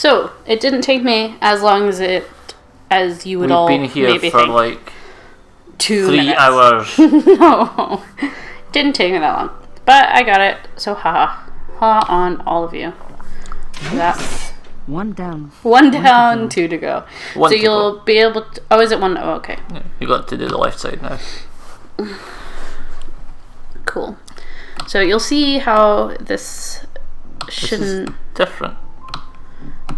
So, it didn't take me as long as you would all maybe think. We've been here for like 2 3 minutes. hours. No. Didn't take me that long. But I got it. So ha on all of you. That's 1 down. 1 down, 2 to go. One so to you'll be able to... Oh, is it 1? Oh, okay. Yeah, you got to do the left side now. Cool. So you'll see how this shouldn't different.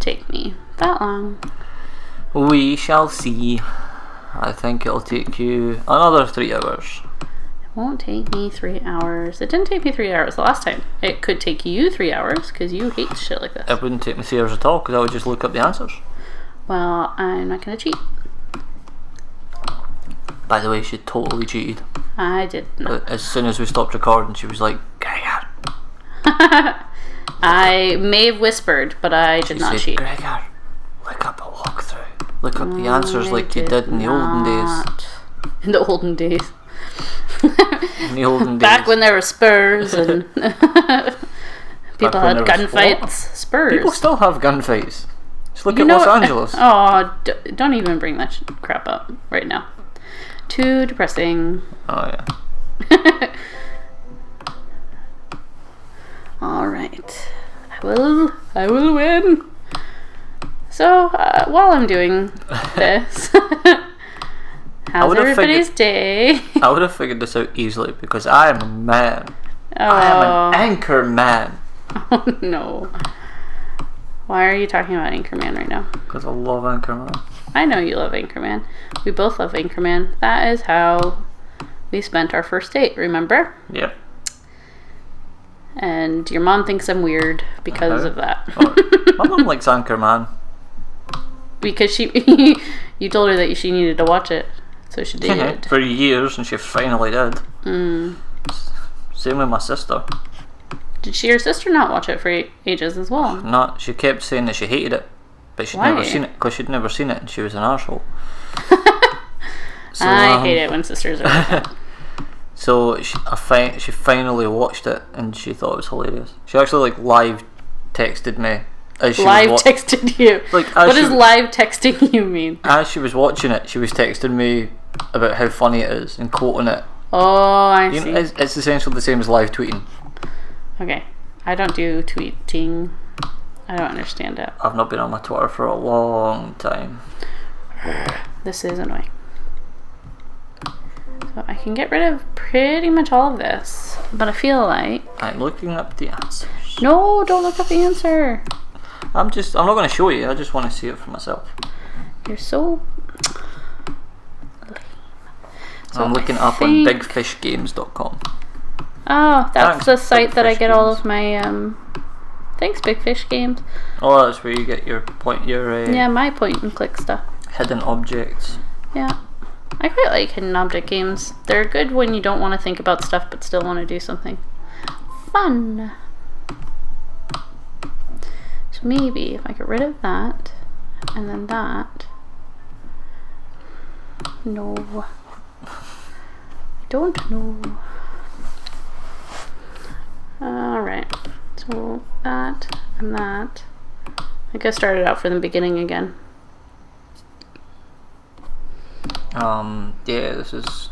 take me that long. We shall see. I think it'll take you another 3 hours. It won't take me 3 hours. It didn't take me 3 hours the last time. It could take you 3 hours because you hate shit like this. It wouldn't take me 3 hours at all because I would just look up the answers. Well, I'm not going to cheat. By the way, she totally cheated. I did not. As soon as we stopped recording, she was like, Gregor. I may have whispered, but I did not said, cheat. Gregor, look up a walkthrough. Look up the answers like you did in the olden days. In the olden days. In the olden days. Back when there were spurs and people had gunfights. Spurs. People still have gunfights. Just look at Los Angeles. Oh, don't even bring that crap up right now. Too depressing. Oh, yeah. Alright. I will win. So, while I'm doing this, how's everybody's day? I would have figured this out easily because I am a man. Oh. I am an anchor man. Oh, no. Why are you talking about Anchorman right now? Because I love Anchorman. I know you love Anchorman. We both love Anchorman. That is how we spent our first date, remember? Yep. And your mom thinks I'm weird because of that. Oh, my mom likes Anchorman. Because you told her that she needed to watch it. So she did. For years, and she finally did. Same with my sister. Did your sister not watch it for ages as well? She kept saying that she hated it. But she'd never seen it because she'd never seen it and she was an arsehole. So, I hate it when sisters are like that. So she finally watched it and she thought it was hilarious. She actually live texted me as she texted you? What does live texting you mean? As she was watching it, she was texting me about how funny it is and quoting it. Oh, I see. It's essentially the same as live tweeting. Okay. I don't do tweeting. I don't understand it. I've not been on my Twitter for a long time. This is annoying. So I can get rid of pretty much all of this, but I feel like... I'm looking up the answers. No, don't look up the answer. I'm not going to show you, I just want to see it for myself. You're so... I'm looking up on bigfishgames.com. Oh, that's the site that I get all of my... Thanks, Big Fish Games. Oh, that's where you get your yeah, my point and click stuff. Hidden objects. Yeah. I quite like hidden object games. They're good when you don't want to think about stuff but still want to do something fun. So maybe if I get rid of that and then that. No. I don't know. Alright. So that and that. I think I started out from the beginning again. Yeah, this is...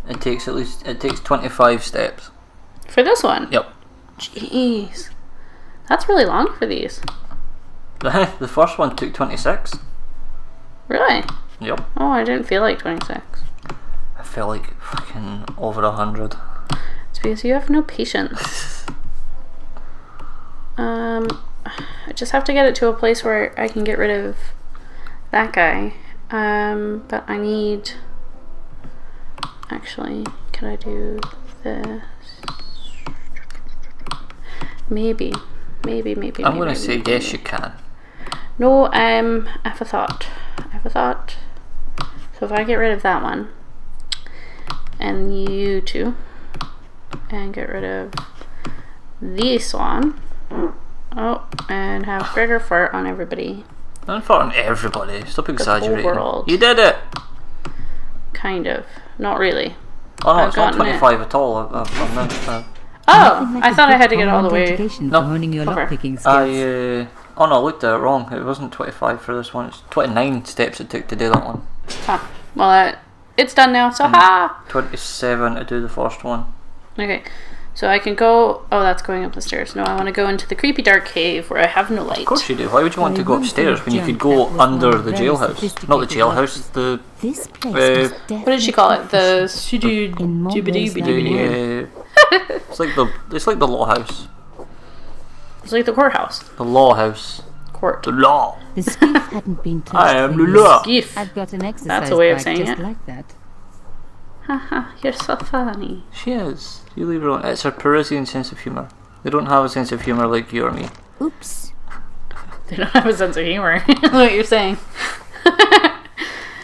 It takes 25 steps. For this one? Yep. Jeez. That's really long for these. The first one took 26. Really? Yep. Oh, I didn't feel like 26. I felt like fucking over 100. It's because you have no patience. I just have to get it to a place where I can get rid of that guy. But I need... Actually, can I do this? Maybe. I'm going to say yes, you can. No, I have a thought. So if I get rid of that one, and you two, and get rid of this one, and have Gregor fart on everybody. Don't fart on everybody. Stop exaggerating. The whole world. You did it! Kind of. Not really. Oh no, it's not 25 at all. I thought I had to get all the way. No. Honing your lockpicking skills. Oh no, I looked at it wrong. It wasn't 25 for this one. It's 29 steps it took to do that one. Huh. Well, it's done now, so 27 to do the first one. Okay, so I can go... Oh, that's going up the stairs. No, I want to go into the creepy dark cave where I have no light. Of course you do. Why would you want to go upstairs when you could go under the jailhouse? Not the jailhouse, the... This place what did she call it? The... It's like the law house. It's like the courthouse. The law house. Court. The law. The skiff hadn't been touched. I am the for years. law. Skiff. I've got an exercise That's a way of bike saying just it. like that. Haha, you're so funny. She is. You leave her alone. It's her Parisian sense of humour. They don't have a sense of humour like you or me. Oops. They don't have a sense of humor. What you're saying.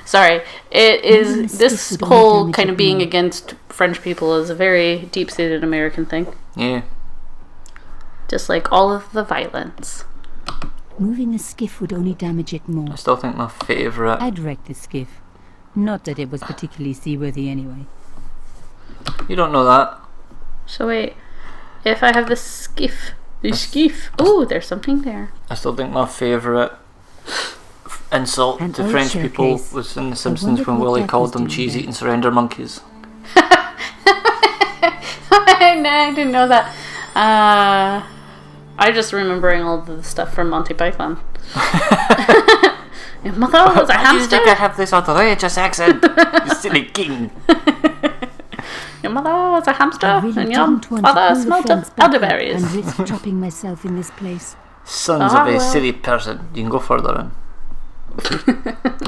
Sorry. It is... This whole kind of being against French people is a very deep-seated American thing. Yeah. Just like all of the violence. Moving a skiff would only damage it more. I still think my favourite... I'd wreck the skiff. Not that it was particularly seaworthy anyway. You don't know that. So wait. If I have the skiff... The skiff... Oh, there's something there. I still think my favourite insult An to old French people showcase. was in The Simpsons wondered when what Willie Jack called was them doing cheese-eating there. surrender monkeys. I didn't know that. I just remembering all the stuff from Monty Python. Your mother was a Why do you hamster. think I have this outrageous accent? You silly king. Your mother was a hamster, I really and your didn't want to father pull the smelt fence of back up elderberries. and risk trapping myself in this place. Sons Ah, of a well. silly person. You can go further in.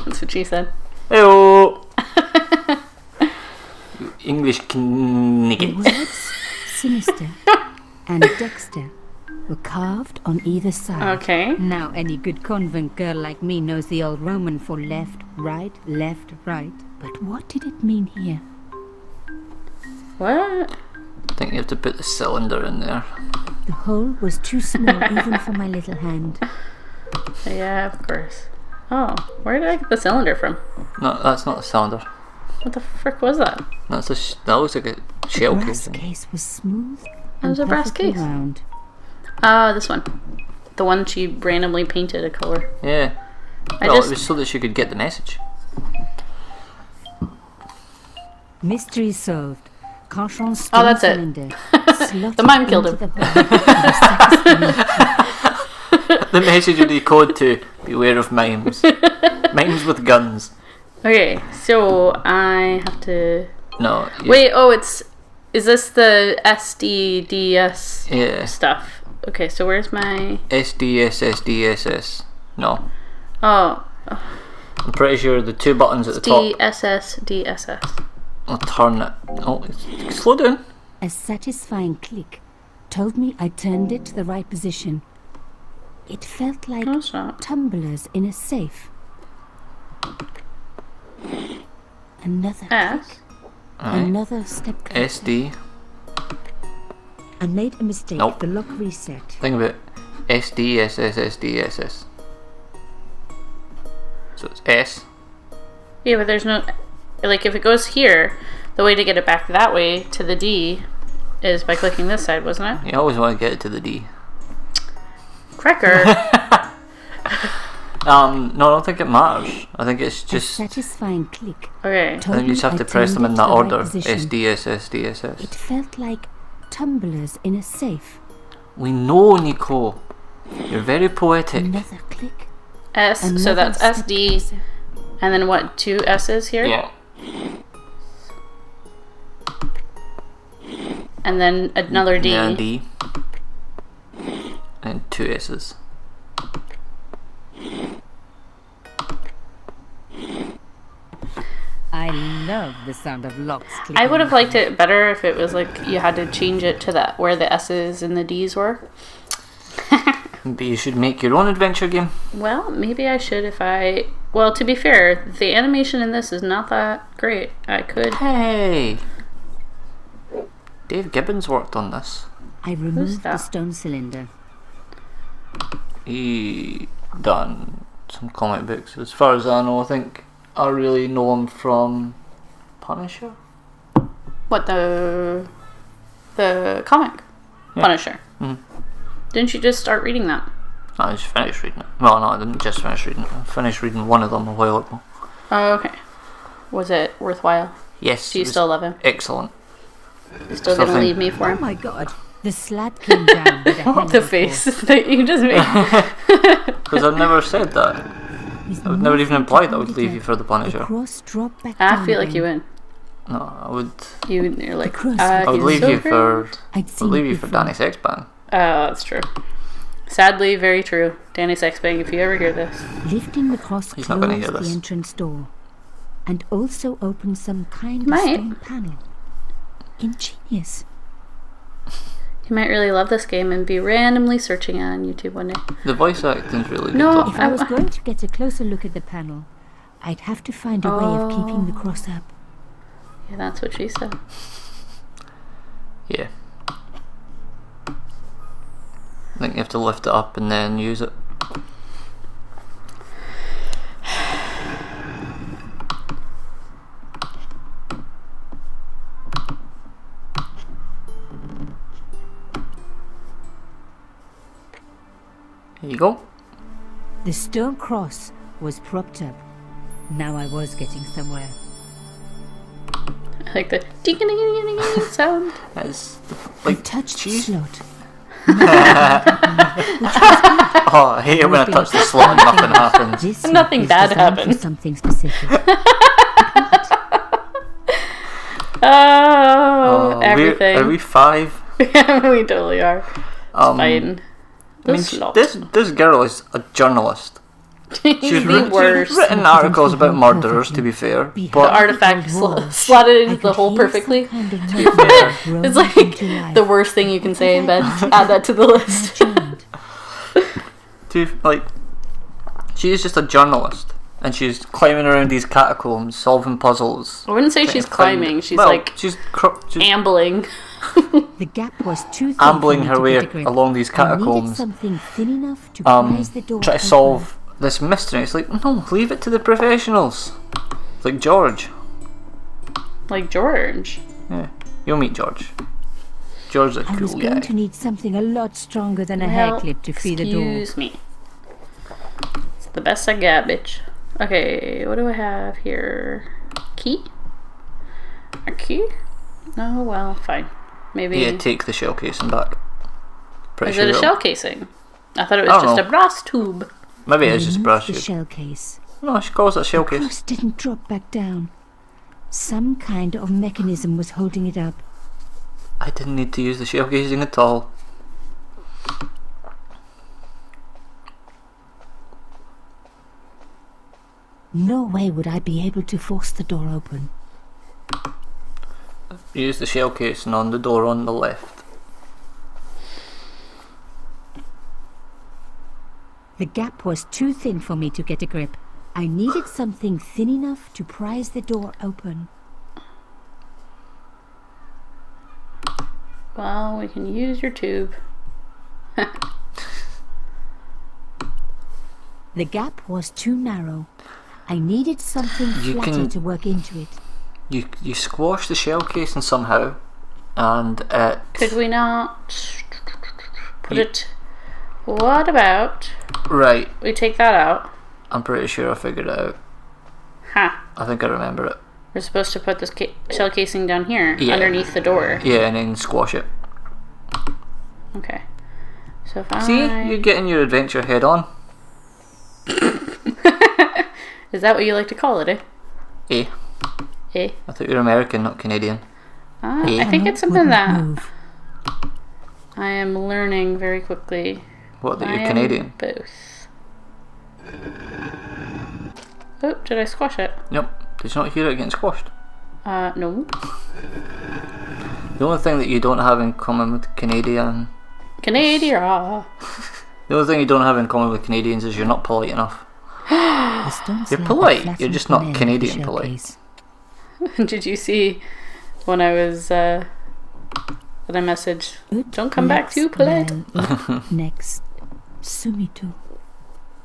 That's what she said. Heyo. You English The kniggins. words Sinister and Dexter were carved on either side. Okay. Now any good convent girl like me knows the old Roman for left, right, left, right. But what did it mean here? What? I think you have to put the cylinder in there. The hole was too small even for my little hand. Yeah, of course. Oh, where did I get the cylinder from? No, that's not a cylinder. What the frick was that? That's that looks like a shell Brass casing. case was smooth It and was a brass perfectly case. round. Ah, this one. The one she randomly painted a color. Yeah. I Well, just- it was so that she could get the message. Mystery solved. Carchon Oh, that's it. cylinder. The mime killed him. The message would decode to beware of mimes. Mimes with guns. Okay, so I have to... No. Wait, oh, it's... Is this the SDDS Yeah. stuff? Okay, so where's my... SDSSDSS. No. Oh, I'm pretty sure the two buttons at the top. DSSDSS. I'll turn it. Oh, slow down. A satisfying click told me I turned it to the right position. It felt like No, it's not. tumblers in a safe. Another S. click. Alright. Another step closer. SD. I made a mistake. Nope. The lock reset. Think about SDSSSDSS. So it's S. Yeah, but there's no... Like, if it goes here, the way to get it back that way to the D is by clicking this side, wasn't it? You always want to get it to the D. Cracker. No, I don't think it matters. I think it's A just. satisfying click. Okay. I think you just have to press them in that order. SDSSDSS. It felt like tumblers in a safe. We know, Nico. You're very poetic. Another click. S, so Another that's step SD, closer. and then what, 2 S's here? Yeah. And then another D. Yeah, D. And 2 S's. I love the sound of locks clicking. I would have liked it better if it was like you had to change it to that where the S's and the D's were. But you should make your own adventure game. Well, maybe I should if I... Well, to be fair, the animation in this is not that great. I could... Hey! Dave Gibbons worked on this. I removed that? the stone cylinder. He done some comic books. As far as I know, I think I really know him from Punisher. What, the comic? Yeah. Punisher. Mhm. Didn't you just start reading that? I just finished reading it. Well, no, I didn't just finish reading it. I finished reading one of them a while ago. Oh, okay. Was it worthwhile? Yes. Do you still love him? Excellent. You still gonna leave me for Oh him? my god. The slat came down with a hell of The a face force. that you just made. Because I've never said that. With I would never even nothing to implied I would hold leave it you up, for the the Punisher. cross dropped back I down feel like you again. would. No, I would. You're like, cross I would leave you for. I'd I'd seen leave it you for before. Danny Sexpan. Oh, that's true. Sadly, very true. Danny Sexbang, if you ever hear this. Lifting the cross He's not gonna closed hear the this. entrance door and also opened some kind of Might. stone panel. Ingenious. You might really love this game and be randomly searching on YouTube one day. The voice acting's really No, good. If I was going to get a closer look at the panel, I'd have to find a way of keeping the cross up. Yeah, that's what she said. Yeah. I think you have to lift it up and then use it. Here you go. The stone cross was propped up. Now I was getting somewhere. I like the ding-a-ding-a-ding-a-ding sound. It's I like touched the cheese. slot. Oh, I hate it when I touch the slot and nothing happens. This Nothing is bad designed for happened. something specific. Oh, everything. Are we 5? We totally are. It's fine. I mean, this girl is a journalist. He's She's the worst. written articles about murderers, to be fair. The But artifact slotted into the hole perfectly. It's like the worst thing you can say in bed. Add that to the list. she is just a journalist, and she's climbing around these catacombs, solving puzzles. I wouldn't say she's climbing. She's like she's ambling. The gap was too thin ambling for me her to way get a grip. along these I needed catacombs, something thin enough to prise the door try to open. solve this mystery. It's like, no, leave it to the professionals. It's like George. Like George. Yeah, you'll meet George. George's a I was cool going guy. to need something a lot stronger than a hair clip to free the door. Excuse me. It's the best I got, bitch. Okay, what do I have here? Key? A key? Oh, well, fine. Maybe. Yeah, take the shell casing back. Pretty Is sure it a it'll- shell casing? I thought it I was don't just know. a brass tube. Maybe it is just a Remove brush. the shell case. No, she calls it a shell The case. cross didn't drop back down. Some kind of mechanism was holding it up. I didn't need to use the shell casing at all. No way would I be able to force the door open. Use the shell casing on the door on the left. The gap was too thin for me to get a grip. I needed something thin enough to prise the door open. Well, we can use your tube. The gap was too narrow. I needed something You flatter can- to work into it. You squash the shell casing somehow, and it. Could we not put You- it... What about Right, we take that out? I'm pretty sure I figured it out. Ha. I think I remember it. We're supposed to put this shell casing down here, Yeah. underneath the door. Yeah, and then squash it. Okay. So if See, I... you're getting your adventure head on. Is that what you like to call it, eh? Eh? Eh? I thought you were American, not Canadian. I think it's something Wouldn't that move. I am learning very quickly. What, that I you're am Canadian? both. Oh, did I squash it? Yep. Did you not hear it getting squashed? No. The only thing that you don't have in common with Canadian... Canadian. The only thing you don't have in common with Canadians is you're not polite enough. The stone You're slab polite, flattened you're just one not end of the Canadian shell polite. case. Did you see when I was when I messaged? Don't come back too polite. Next, Sumito.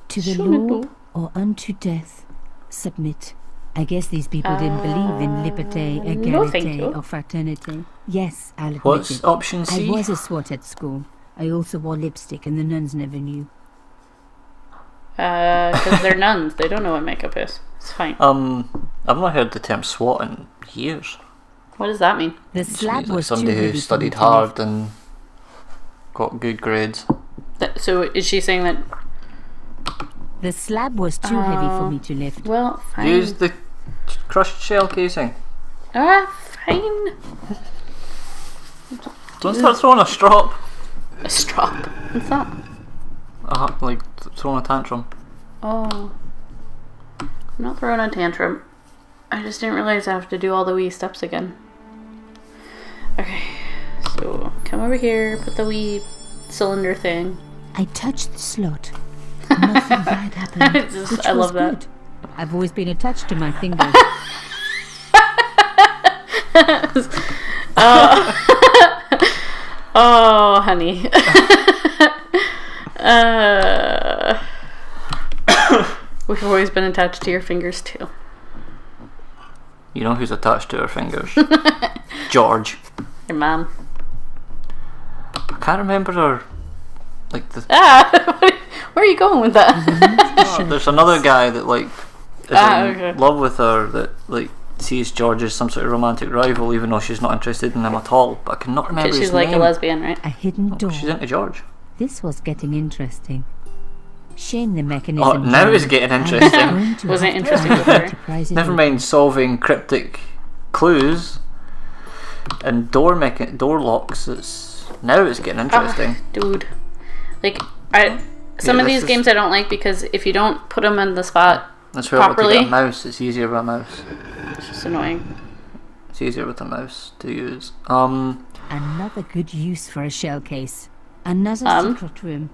To the Sumito. law or unto death, submit. I guess these people didn't believe in liberté, no, thank égalité, you. or fraternity. Yes, I'll admit What's it. option I C? was a swot at school. I also wore lipstick and the nuns never knew. Because they're nuns. They don't know what makeup is. It's fine. I've not heard the term SWAT in years. What does that mean? The It slab means like was too somebody heavy who for me studied to hard lift. and got good grades. So is she saying that? The slab was too heavy for me to lift. Well, fine. Use the crushed shell casing. Fine. Don't start throwing a strop. A strop. What's that? Like throwing a tantrum. Oh. I'm not throwing a tantrum. I just didn't realize I have to do all the wee steps again. Okay. So, come over here, put the wee cylinder thing. I touched the slot. Nothing bad happened. I love that. Good. I've always been attached to my fingers. Oh, honey. We've always been attached to your fingers too. You know who's attached to her fingers? George. Your mom. I can't remember her. Like the. Where are you going with that? There's another guy that like is in okay. love with her that like sees George as some sort of romantic rival, even though she's not interested in him at all. But I cannot remember his She's name. like a lesbian, right? A hidden door. She's into George. This was getting interesting. Shame the mechanism. Oh, now it's getting interesting. Wasn't interesting before. Never mind solving cryptic clues and door locks. Now it's getting interesting. Dude, like some of these games I don't like because if you don't put them in the spot That's why I want to properly, get a mouse. It's easier with a mouse. it's just annoying. It's easier with a mouse to use. Another good use for a shell case. Another secret room.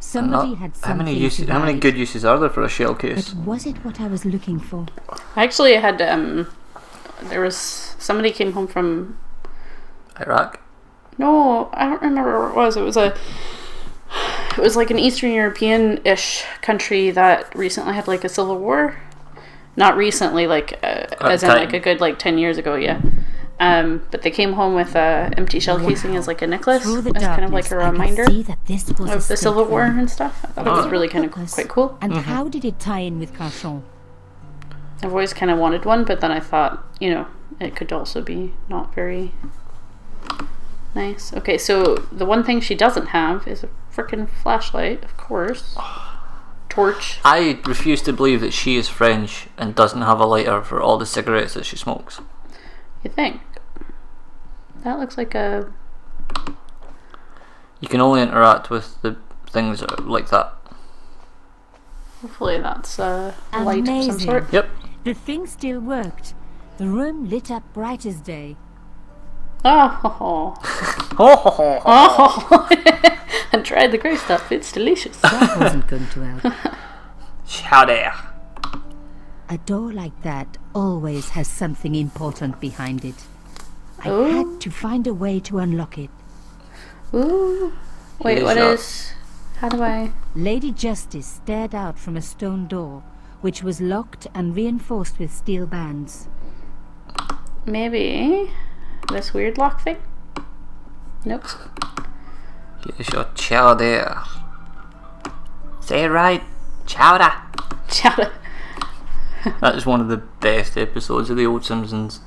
Somebody had how something many uses? to How many hide. good uses are there for a shell case? But was it what I was looking for? I actually had there was somebody came home from Iraq. no, I don't remember where it was. It was like an Eastern European-ish country that recently had like a civil war. Not recently, like as in like a good like 10 years ago, yeah. But they came home with empty shell casing as like a necklace, Through the as kind of like a darkness, reminder I could see that this was of the a Civil state War room. and stuff. I thought it was really kind of quite cool. And how did it tie in with Cachon? I've always kind of wanted one, but then I thought, it could also be not very nice. Okay, so the one thing she doesn't have is a freaking flashlight, of course. Torch. I refuse to believe that she is French and doesn't have a lighter for all the cigarettes that she smokes. You think? That looks like a... You can only interact with the things that are like that. Hopefully that's a light of some Amazing. sort. Yep. The thing still worked. The room lit up bright as day. Oh. Oh, I tried the grey stuff. It's delicious. That wasn't going to help. Chowder. A door like that always has something important behind it. I Ooh. had to find a way to unlock it. Ooh. Wait, Here's what your- is... How do I... Lady Justice stared out from a stone door, which was locked and reinforced with steel bands. Maybe... This weird lock thing? Nope. Here's your chowder. Say it right. Chowder. Chowder. That is one of the best episodes of The Old Simpsons.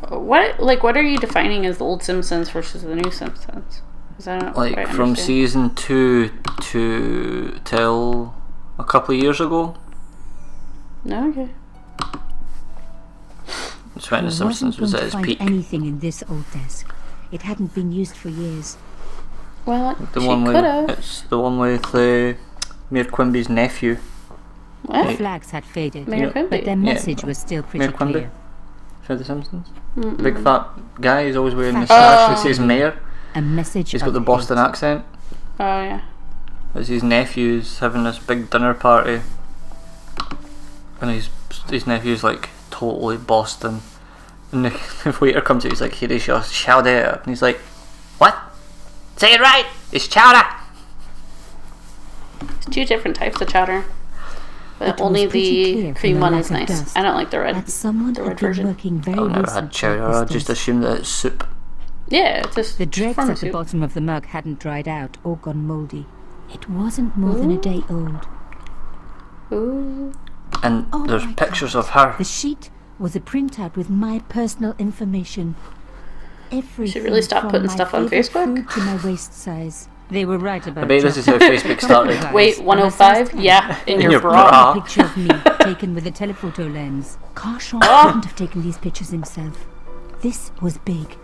What are you defining as the old Simpsons versus the new Simpsons? 'Cause I don't Like quite from understand. season 2 to till a couple of years ago. No, okay. It's when The I Simpsons wasn't was going at to its find peak. anything in this old desk. It hadn't been used for years. Well, The she one could have. it's the one with Mayor Quimby's nephew. What? The flags had faded, Mayor Yeah. Quimby. but their message was still pretty Mayor Quimby. clear. For The Simpsons. Big fat guy. He's always wearing the Fashion. sash. He says mayor. A message He's got of the Boston hate. accent. Oh, yeah. As his nephew's having this big dinner party, and his nephew's like totally Boston, and the waiter comes to, he's like, "Here is your chowder," and he's like, "What? Say it right. It's chowder." It's two different types of chowder. But It was only pretty the clear cream from one the is lack of nice. dust I don't like the red. That someone the red had been version. working very I've never recently had chowder. at I this just desk. assumed that it's soup. Yeah, it's just The dregs farm at the soup. bottom of the mug hadn't dried out or gone mouldy. It wasn't more than a day old. Ooh. And Oh there's my pictures God. of her. The sheet was a printout with my personal information. Everything Should really stop from putting my stuff on favorite Facebook. food to my waist size. They were right about I bet this is how chocolate. Facebook started. Wait, 105? Yeah, in your your bra. bra. A picture of me taken with a telephoto lens. Carchon Oh. couldn't have taken these pictures himself. This was big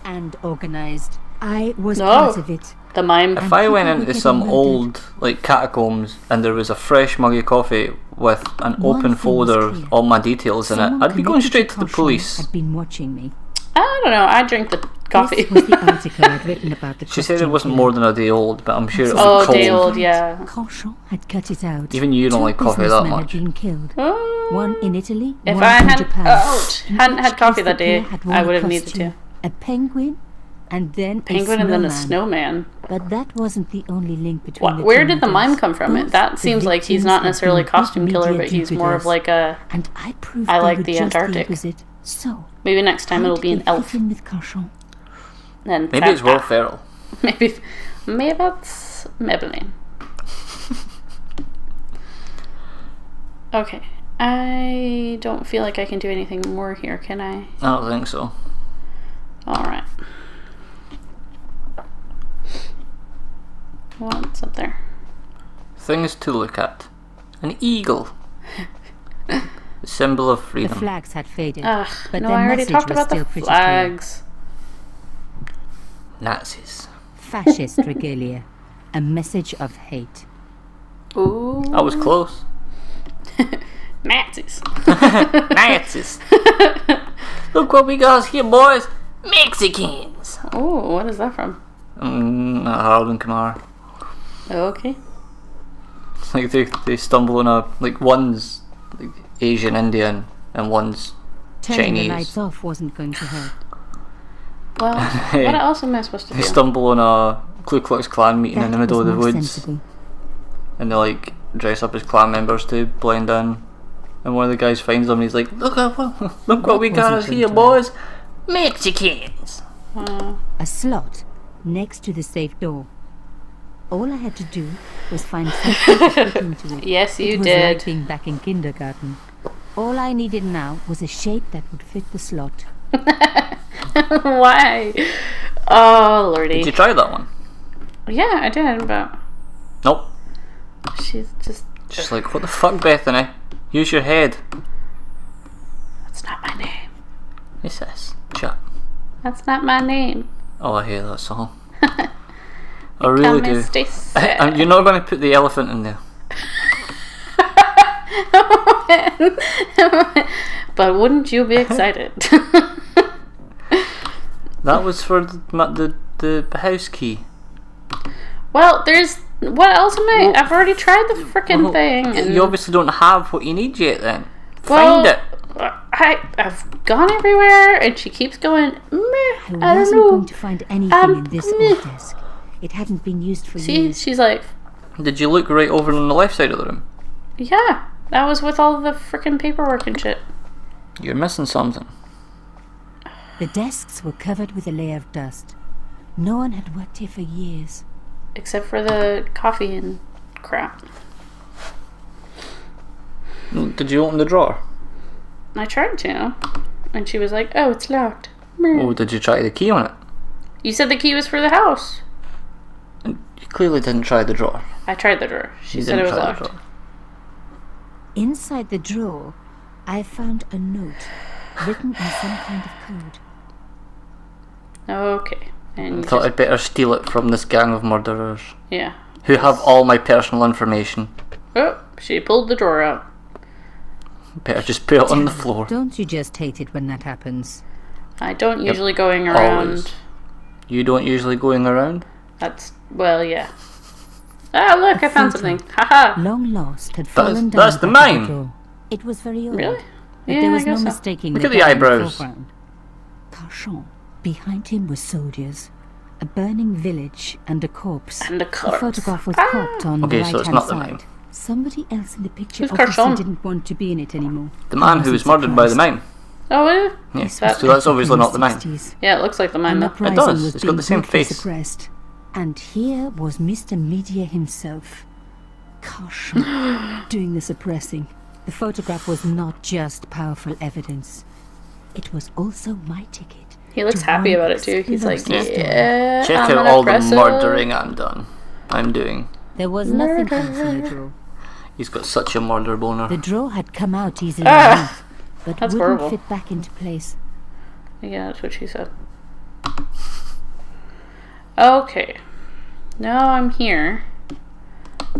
and organized. I was No. part of it. The mime. If I went people were into getting some murdered. old like catacombs and there was a fresh mug of coffee with an One open thing was folder clear. with all my details in it, Someone I'd be going connected straight to the Carchon police. Had been watching me. I don't know. I drink the coffee. This was the article I'd written about the She said it Christian wasn't killer. more than a day old, but I'm sure it was Oh, cold. day old, yeah. Carchon had cut it out. Even you don't Two like coffee that businessmen much. Had been killed. Oh. One in Italy, If one I in hadn't, Japan. In hadn't each had coffee case, that the day, killer had worn I a would have needed costume. to. A penguin, and then Penguin a and then a snowman. snowman. But that wasn't the only link between the Where two did the murders. mime come from? Both That the seems like he's victims not had necessarily a been costume big killer, media but he's more of do-gooders. like a... And I proved I they like were the just Antarctic. opposite. So, Maybe next time how it'll did be an they elf. fit in with Carchon? And Maybe it's Will Ferrell. Maybe it's Maybelline. Okay. I don't feel like I can do anything more here, can I? I don't think so. Alright. What's up there? Things to look at. An eagle. The symbol of The freedom. flags had faded, Ugh, but no, their I already message talked was about still the pretty clear. flags. Nazis. Fascist regalia, a message of hate. Ooh. I was close. Nazis. Nazis. Look what we got here, boys. Mexicans. Oh, what is that from? Harold and Kumar. Okay. It's like they stumble on a, like, one's like Asian Indian and one's Turning Chinese. the lights off wasn't going to hurt. Well, what else am I supposed to They do? stumble on a Ku Klux Klan meeting in the middle of the was more woods, sensible. and they like dress up as Klan members to blend in. And one of the guys finds them, and he's like, "Look what we got us wasn't here, going to boys, Mexicans." A slot next to the safe door. All I had to do was find something to fit into it. Yes, you it was did. like being back in kindergarten. All I needed now was a shape that would fit the slot. Why? Oh, lordy. Did you try that one? Yeah, I did, but Nope. she's Just like, what the fuck, Bethany? Use your head. That's not my name. Yes, yes. Shut. That's not my name. Oh, I hate that song. I really Come and do. stay sad. You're not going to put the elephant in there. But wouldn't you be excited? That was for the house key. Well, there's... What else am I... I've already tried the frickin' thing. And You obviously don't have what you need yet then. well, Find it. I've gone everywhere, and she keeps going, meh, I I don't wasn't know. going to find anything in this meh. old desk. It hadn't been used for See, years. she's like, Did you look right over on the left side of the room? yeah, that was with all the frickin' paperwork and shit. You're missing something. The desks were covered with a layer of dust. No one had worked here for years. Except for the coffee and crap. Did you open the drawer? I tried to, and she was like, oh, it's locked. Meh. Oh, did you try the key on it? You said the key was for the house. You clearly didn't try the drawer. I tried the drawer. She You said it didn't was try the locked. drawer. Inside the drawer, I found a note written in some kind of code. Okay. I And you thought just, I'd better steal it from this gang of murderers yeah. who have all my personal information. Oh, she pulled the drawer out. Better just put it on the floor. Don't you just hate it when that happens? I don't usually going around. Always. You don't usually going around? That's, well, yeah. Ah, look, I found something. Haha. Long lost had That's- fallen down. that's the back of mine. drawer. It was very old. Really? But Yeah, there I was no guess so. mistaking Look the at the guy in eyebrows. foreground. Carchon. Behind him were soldiers, a burning village, and a corpse. And a corpse. photograph was Ah. cropped on Okay, the so it's right-hand not the side. mime. Somebody else in the picture Who's obviously Carchon? didn't want to be in it anymore. The man I who wasn't was murdered by the surprised. mime. Oh, really? Yes, That- so that's obviously In not the mime. 60s, Yeah, it looks like the mime. an though. uprising does. was It's got being the same brutally face. suppressed. And here was Mr. Media himself. Carchon doing the suppressing. The photograph was not just powerful evidence. It was also my ticket. He looks to happy one about it too. He's like, explosive story. yeah, Check I'm out gonna all the press it. murdering I'm doing. There was nothing fancy in the drawer. He's got such a murder boner. The drawer had come out easily enough, but That's wouldn't horrible. fit back into place. Yeah, that's what she said. Okay. Now I'm here.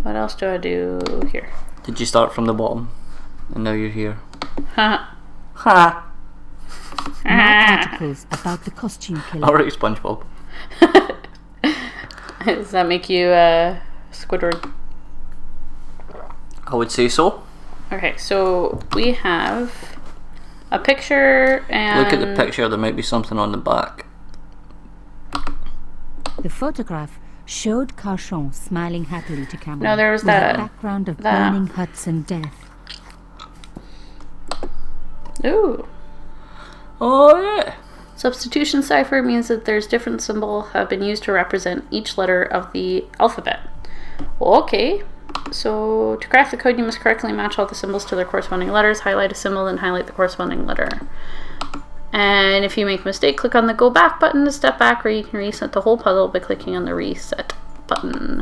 What else do I do here? Did you start from the bottom? And now you're here. Haha. Ha! More articles about the costume killer. Alright, SpongeBob. Does that make you Squidward? I would say so. Okay, so we have a picture and... Look at the picture, there might be something on the back. The photograph showed Carchon smiling happily to camera. No, there was with that- a background of that. burning huts and death. Ooh. Oh yeah! Substitution cipher means that there's different symbols have been used to represent each letter of the alphabet. Well, okay. So to crack the code, you must correctly match all the symbols to their corresponding letters. Highlight a symbol, then highlight the corresponding letter. And if you make a mistake, click on the go back button to step back, or you can reset the whole puzzle by clicking on the reset button.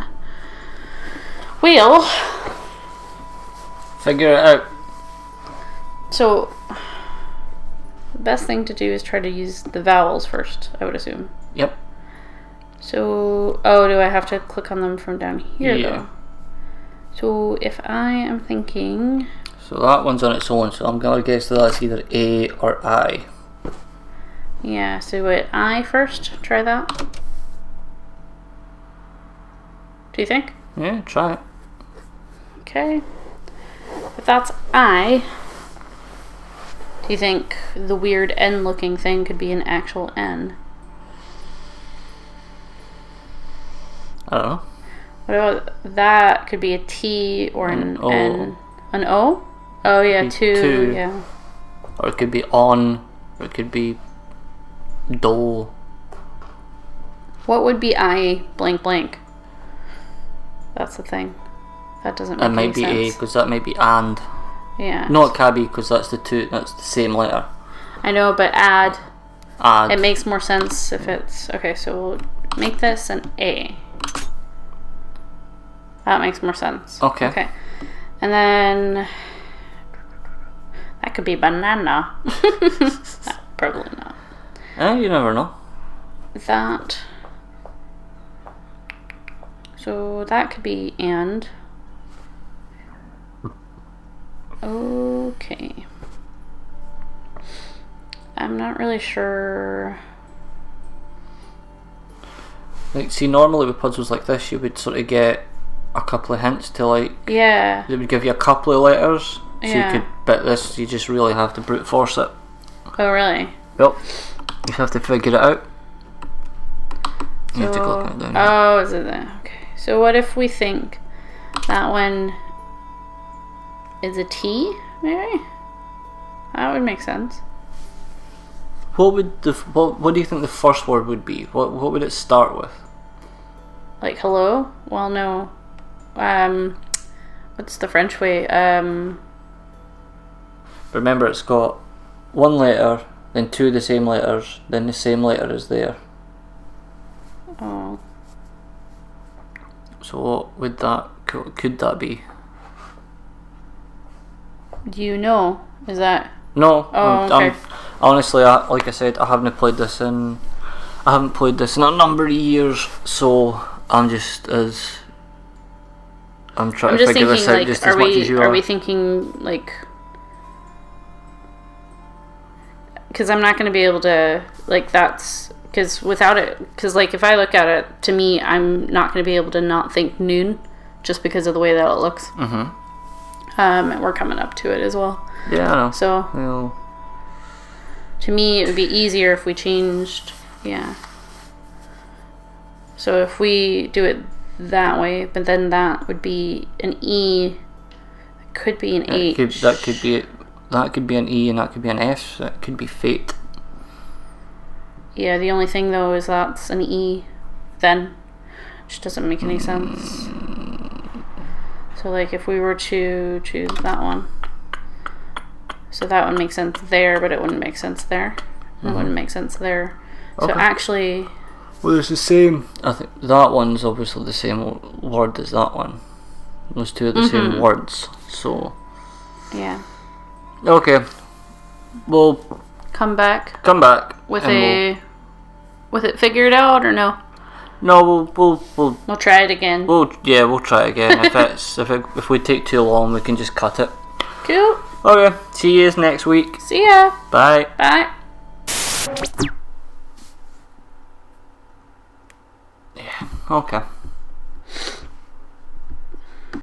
Well, Figure it out. so the best thing to do is try to use the vowels first, I would assume. Yep. So, oh, do I have to click on them from down here, Yeah. though? So, if I am thinking... So that one's on its own, so I'm gonna guess that that's either A or I. Yeah, so wait, I first? Try that? Do you think? Yeah, try it. Okay. If that's I, do you think the weird N looking thing could be an actual N? I don't know. What about that could be a T or an O. N? An O? Oh yeah, Be two, two. yeah. Or it could be on, or it could be do. What would be I blank blank? That's the thing. That doesn't make It might any be A, sense. because that might be and. Yeah. No, it can't be, because that's the same letter. I know, but add. Add. It makes more sense if it's... Okay, so we'll make this an A. That makes more sense. Okay. Okay. And then... That could be banana. No, probably not. You never know. That... So that could be and. Okay. I'm not really sure. Like, see, normally with puzzles like this, you would sort of get a couple of hints to, like, Yeah. they would give you a couple of letters, so Yeah. you could, but this, you just really have to brute force it. Oh, really? Yep. You have to figure it out. You have to So- click it down. Oh, is it that? Okay. So what if we think that one is a T, maybe? That would make sense. What would what do you think the first word would be? What would it start with? Like hello? Well, no. What's the French way? Remember, it's got one letter, then two of the same letters, then the same letter is there. Oh. So what would that could that be? Do you know? Is that... No. Oh, okay. Honestly, like I said, I haven't played this in a number of years, so I'm just I'm trying I'm to just figure thinking, this out like, just as much as you are we thinking, like... Because I'm not going to be able to, like, that's... Because without it... Because, like, if I look at it, to me, I'm not going to be able to not think noon, just because of the way that it looks. Mm-hmm. And we're coming up to it as well. Yeah, I know. So, Well, to me, it would be easier if we changed... Yeah. So if we do it that way, but then that would be an E. It could be an H. that could be an E and that could be an S. That could be fate. Yeah, the only thing though is that's an E then, which doesn't make any sense. So like if we were to choose that one, so that would make sense there, but it wouldn't make sense there. And it wouldn't make sense there. So Okay. actually, Well, there's the same. I think that one's obviously the same word as that one. Those two are the same words. So yeah. okay, we'll Come back come back with and with it figured out, or no? No, we'll We'll try it again. we'll try again. If we take too long, we can just cut it. Cool. Okay, see you next week. See ya. Bye. Bye. Yeah. Okay.